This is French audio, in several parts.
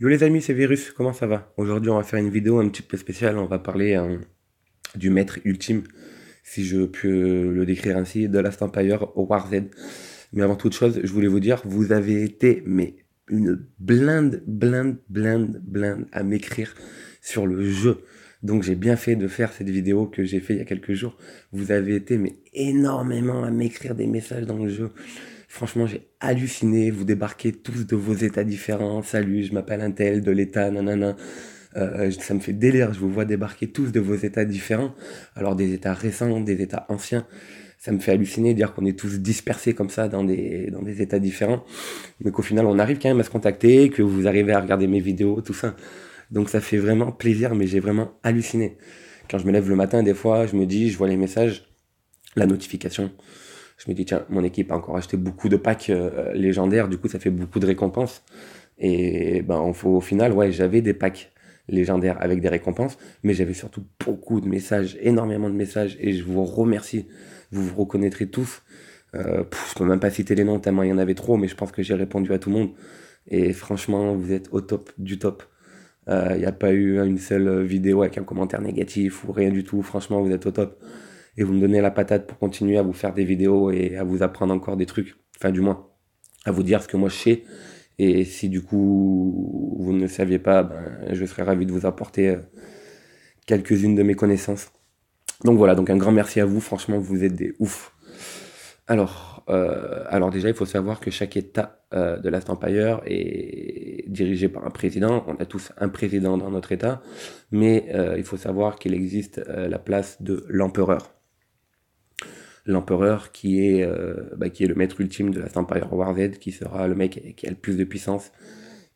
Yo les amis, c'est Virus, comment ça va? Aujourd'hui, on va faire une vidéo un petit peu spéciale. On va parler du maître ultime, si je peux le décrire ainsi, de Last Empire au War Z. Mais avant toute chose, je voulais vous dire, vous avez été mais une blinde à m'écrire sur le jeu. Donc j'ai bien fait de faire cette vidéo que j'ai fait il y a quelques jours. Vous avez été mais énormément à m'écrire des messages dans le jeu. Franchement, j'ai halluciné. Vous débarquez tous de vos états différents. Salut, je m'appelle Intel de l'état, nanana. Ça me fait délire. Je vous vois débarquer tous de vos états différents. Alors des états récents, des états anciens. Ça me fait halluciner de dire qu'on est tous dispersés comme ça dans des états différents. Mais qu'au final, on arrive quand même à se contacter, que vous arrivez à regarder mes vidéos, tout ça. Donc ça fait vraiment plaisir, mais j'ai vraiment halluciné. Quand je me lève le matin, des fois, je me dis, je vois les messages, la notification. Je me dis, tiens, mon équipe a encore acheté beaucoup de packs légendaires, du coup, ça fait beaucoup de récompenses. Et ben, au final, ouais, j'avais des packs légendaires avec des récompenses, mais j'avais surtout beaucoup de messages, énormément de messages, et je vous remercie. Vous vous reconnaîtrez tous. Je peux même pas citer les noms tellement il y en avait trop, mais je pense que j'ai répondu à tout le monde. Et franchement, vous êtes au top du top. Il n'y a pas eu une seule vidéo avec un commentaire négatif ou rien du tout. Franchement, vous êtes au top et vous me donnez la patate pour continuer à vous faire des vidéos et à vous apprendre encore des trucs. Enfin, du moins, à vous dire ce que moi je sais. Et si du coup vous ne le saviez pas, ben, je serais ravi de vous apporter quelques-unes de mes connaissances. Donc voilà, donc un grand merci à vous. Franchement, vous êtes des ouf. Alors déjà, il faut savoir que chaque État de Last Empire est dirigé par un président. On a tous un président dans notre État, mais il faut savoir qu'il existe la place de l'empereur. L'empereur qui est le maître ultime de la Empire War Z, qui sera le mec qui a le plus de puissance,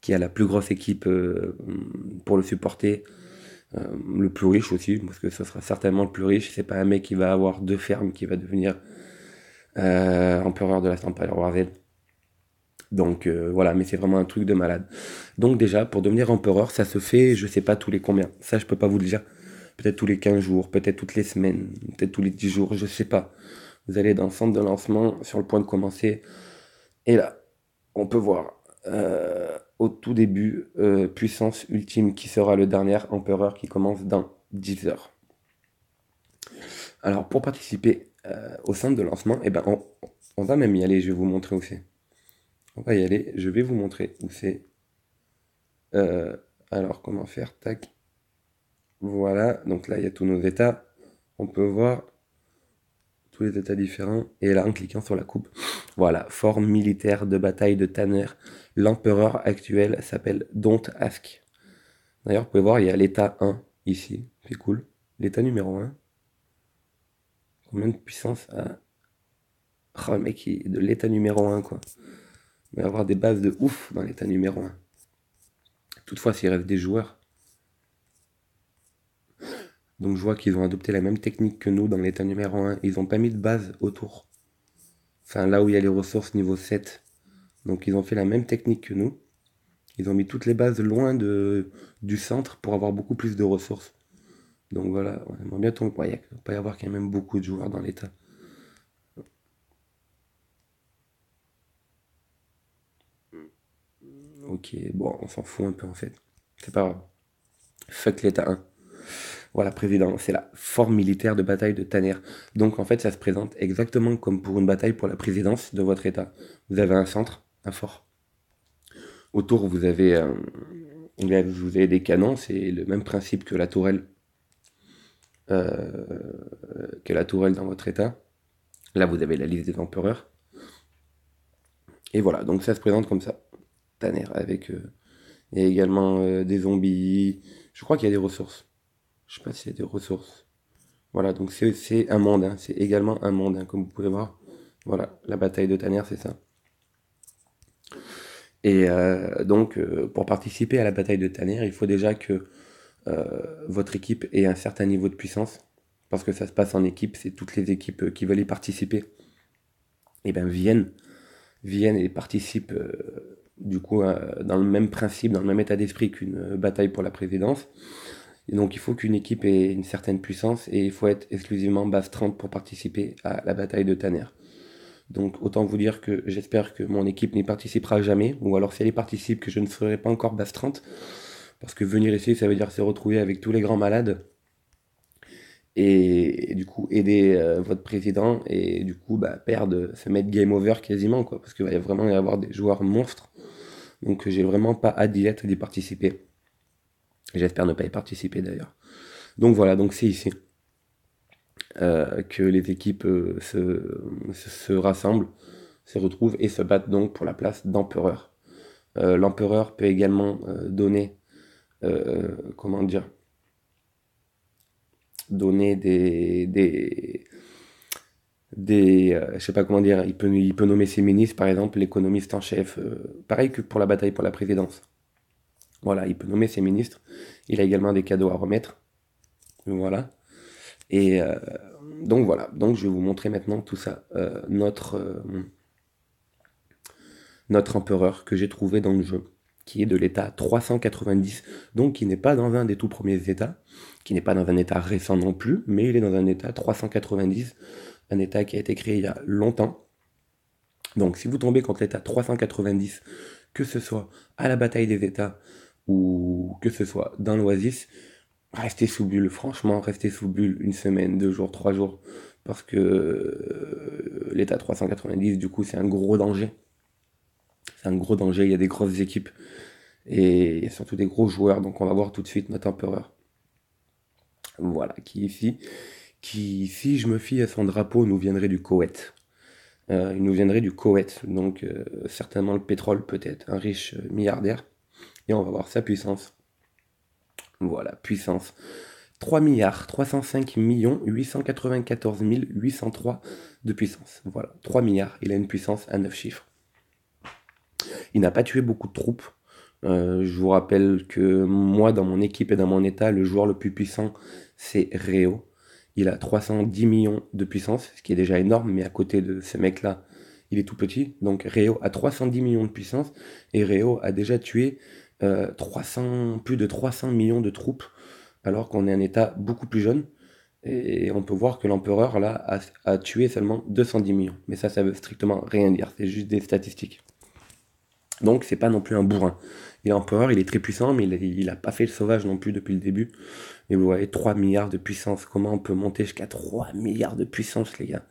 qui a la plus grosse équipe pour le supporter, le plus riche aussi, parce que ce sera certainement le plus riche. C'est pas un mec qui va avoir deux fermes qui va devenir empereur de la Empire War Z. Donc voilà, mais c'est vraiment un truc de malade. Donc déjà, pour devenir empereur, ça se fait, je sais pas tous les combien. Ça, je peux pas vous le dire. Peut-être tous les 15 jours, peut-être toutes les semaines, peut-être tous les 10 jours, je sais pas. Vous allez dans le centre de lancement, sur le point de commencer. Et là, on peut voir au tout début, puissance ultime qui sera le dernier empereur qui commence dans 10 heures. Alors pour participer au centre de lancement, eh ben, on va même y aller, je vais vous montrer où c'est. On va y aller, je vais vous montrer où c'est. Euh, alors comment faire, tac. Voilà, donc là il y a tous nos états. On peut voir tous les états différents. Et là, en cliquant sur la coupe, voilà, forme militaire de bataille de Tanner. L'empereur actuel s'appelle Don't Ask. D'ailleurs, vous pouvez voir, il y a l'état 1 ici, c'est cool. L'état numéro 1, combien de puissance a... Oh, le mec, il est de l'état numéro 1, quoi. Il va y avoir des bases de ouf dans l'état numéro 1. Toutefois, s'il reste des joueurs, donc je vois qu'ils ont adopté la même technique que nous dans l'état numéro 1. Ils n'ont pas mis de base autour. Enfin, là où il y a les ressources niveau 7. Donc ils ont fait la même technique que nous. Ils ont mis toutes les bases loin du centre pour avoir beaucoup plus de ressources. Donc voilà, on aimerait bien tomber. Il ne va pas y avoir quand même beaucoup de joueurs dans l'état. Ok, bon, on s'en fout un peu en fait. C'est pas grave. Fuck l'état 1. Voilà, président, c'est la forme militaire de bataille de Tanner. Donc en fait, ça se présente exactement comme pour une bataille pour la présidence de votre état. Vous avez un centre, un fort. Autour, vous avez des canons, c'est le même principe que la tourelle dans votre état. Là, vous avez la liste des empereurs. Et voilà, donc ça se présente comme ça. Tanner, avec... il y a également des zombies. Je crois qu'il y a des ressources. Je sais pas s'il y a des ressources. Voilà, donc c'est un monde, hein. C'est également un monde, hein, comme vous pouvez voir. Voilà, la bataille de Tanner, c'est ça. Et donc, pour participer à la bataille de Tanner, il faut déjà que votre équipe ait un certain niveau de puissance. Parce que ça se passe en équipe, c'est toutes les équipes qui veulent y participer. Et ben viennent et participent du coup dans le même principe, dans le même état d'esprit qu'une bataille pour la présidence. Et donc il faut qu'une équipe ait une certaine puissance et il faut être exclusivement base 30 pour participer à la bataille de Tanner. Donc autant vous dire que j'espère que mon équipe n'y participera jamais, ou alors si elle y participe, que je ne serai pas encore base 30, parce que venir ici, ça veut dire se retrouver avec tous les grands malades, et du coup aider votre président, et du coup perdre, se mettre game over quasiment, quoi, parce qu'il va vraiment y avoir des joueurs monstres, donc j'ai vraiment pas hâte d'y participer. J'espère ne pas y participer d'ailleurs. Donc voilà, donc c'est ici que les équipes se rassemblent, se retrouvent et se battent donc pour la place d'empereur. L'empereur peut également donner, comment dire, donner je sais pas comment dire, il peut nommer ses ministres, par exemple, l'économiste en chef, pareil que pour la bataille pour la présidence. Voilà, il peut nommer ses ministres. Il a également des cadeaux à remettre. Voilà. Et donc voilà, donc je vais vous montrer maintenant tout ça. Notre empereur que j'ai trouvé dans le jeu, qui est de l'état 390, donc qui n'est pas dans un des tout premiers états, qui n'est pas dans un état récent non plus, mais il est dans un état 390, un état qui a été créé il y a longtemps. Donc si vous tombez contre l'état 390, que ce soit à la bataille des états ou que ce soit dans l'Oasis, restez sous bulle, franchement, restez sous bulle une semaine, 2 jours, 3 jours, parce que l'état 390, du coup, c'est un gros danger. C'est un gros danger, il y a des grosses équipes et il y a surtout des gros joueurs, donc on va voir tout de suite notre empereur. Voilà, qui, si je me fie à son drapeau, nous viendrait du Koweït. Il nous viendrait du Koweït, donc certainement le pétrole peut-être, un riche milliardaire. Et on va voir sa puissance. Voilà, puissance. 3 milliards 305 millions 894 803 de puissance. Voilà, 3 milliards, il a une puissance à 9 chiffres. Il n'a pas tué beaucoup de troupes. Je vous rappelle que moi, dans mon équipe et dans mon état, le joueur le plus puissant, c'est Réo. Il a 310 millions de puissance, ce qui est déjà énorme, mais à côté de ce mec-là, il est tout petit. Donc Réo a 310 millions de puissance, et Réo a déjà tué plus de 300 millions de troupes, alors qu'on est un état beaucoup plus jeune. Et on peut voir que l'empereur, là, a tué seulement 210 millions. Mais ça veut strictement rien dire, c'est juste des statistiques. Donc c'est pas non plus un bourrin. Il est empereur, il est très puissant, mais il a pas fait le sauvage non plus depuis le début. Et vous voyez, 3 milliards de puissance. Comment on peut monter jusqu'à 3 milliards de puissance, les gars?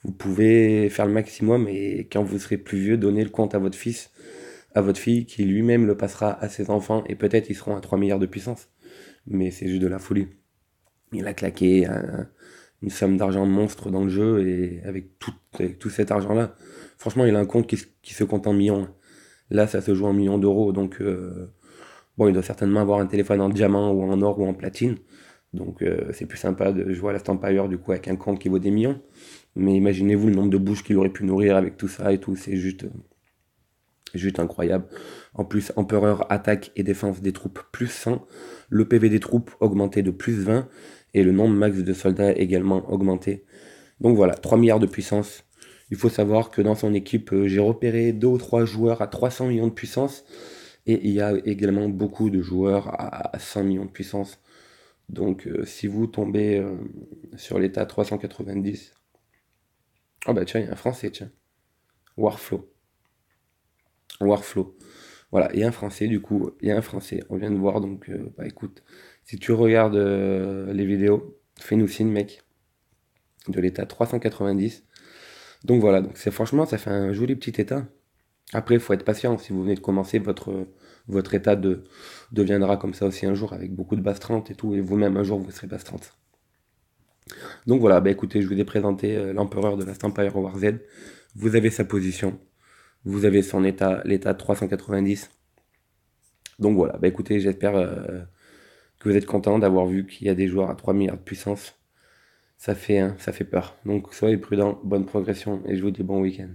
Vous pouvez faire le maximum et quand vous serez plus vieux, donner le compte à votre fils, à votre fille, qui lui-même le passera à ses enfants, et peut-être ils seront à 3 milliards de puissance. Mais c'est juste de la folie. Il a claqué une somme d'argent monstre dans le jeu, et avec tout cet argent-là, franchement, il a un compte qui se compte en millions. Là, ça se joue en millions d'euros, donc bon, il doit certainement avoir un téléphone en diamant ou en or ou en platine. Donc c'est plus sympa de jouer à la Stampire du coup avec un compte qui vaut des millions. Mais imaginez-vous le nombre de bouches qu'il aurait pu nourrir avec tout ça et tout, c'est juste incroyable. En plus, empereur, attaque et défense des troupes plus 100, le PV des troupes augmenté de plus 20, et le nombre max de soldats également augmenté. Donc voilà, 3 milliards de puissance. Il faut savoir que dans son équipe, j'ai repéré 2 ou 3 joueurs à 300 millions de puissance, et il y a également beaucoup de joueurs à 100 millions de puissance. Donc si vous tombez sur l'état 390, ah bah tiens, il y a un français, tiens, Warflow. Warflow. Voilà, il y a un français du coup, il y a un français, on vient de voir, donc écoute, si tu regardes les vidéos, fais-nous signe mec, de l'état 390. Donc voilà, donc c'est franchement, ça fait un joli petit état. Après, il faut être patient, si vous venez de commencer, votre état deviendra comme ça aussi un jour, avec beaucoup de base 30 et tout, et vous-même un jour vous serez base 30. Donc voilà, bah écoutez, je vous ai présenté l'empereur de la Empire War Z. Vous avez sa position, vous avez son état, l'état 390. Donc voilà, bah écoutez, j'espère que vous êtes content d'avoir vu qu'il y a des joueurs à 3 milliards de puissance. Ça fait peur. Donc soyez prudents, bonne progression, et je vous dis bon week-end.